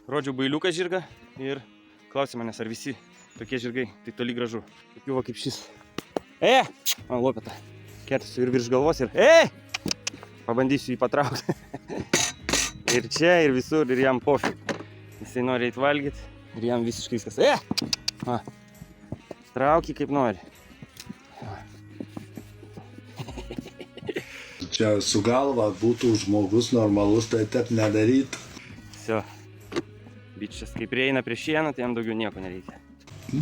rodžiau bailiuką žirgą ir klausė manęs, ar visi tokie žirgai, tai toli gražu. Tokiu va kaip šis. Man lopeta. Kertasiu ir virš galvos ir pabandysiu jį patraukti. Ir čia, ir visur, ir jam pofik. Jisai nori eit valgyti ir jam visiškai viskas. Trauki kaip nori. Čia su galva būtų žmogus normalus, tai taip nedarytų. Visio. Bičias kaip prieina prie šieno, tai jam daugiau nieko nereikia.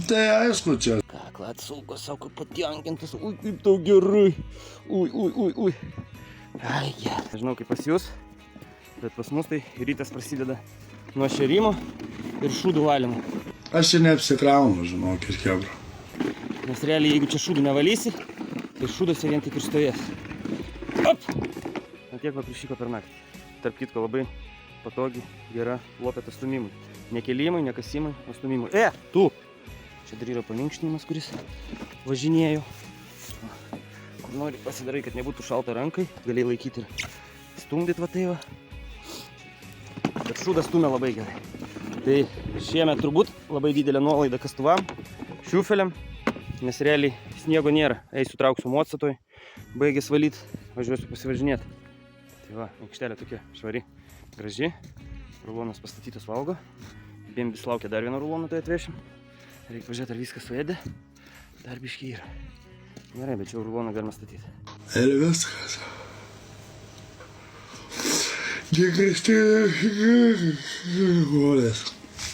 Tai aišku, čia. Kaklą atsuko, sako, patenkintas. Ui, kaip tau gerai. Ui. Ai, gerai. Nežinau kaip pas jūs, bet pas mus tai rytas prasideda nuo šėrimo ir šūdų valymo. Aš čia neapsikraunu, žinokit, chebra. Nes realiai, jeigu čia šūdų nevalysi, tai šūdose vien tik ir stovės. Op! Tiek va prišyko per naktį. Tarp kitko labai patogi, gera lopeta stumimui. Ne kelimui, ne kasimui, o stumimui. Tu! Čia dar yra paminkštinimas, kuris važinėjo. Kur nori pasidarai, kad nebūtų šalta rankai, galėjai laikyti ir stumdyti va tai va. Bet šūdas stumia labai gerai. Tai šiemet turbūt labai didelė nuolaida kastuvam, šiufeliam, nes realiai sniego nėra. Eisiu trauksiu motsatoj, baigęs valyti, važiuosiu pasivažinėti. Tai va, aikštelė tokia švari, graži. Rulonas pastatytas valgo. Bėmbis laukia dar vieną ruloną, tai atvešim. Reikia pažiūrėti, ar viskas suėdė. Dar biškiai yra. Gerai, bet čia ruloną galima statyti. Ir viskas. Dėkis,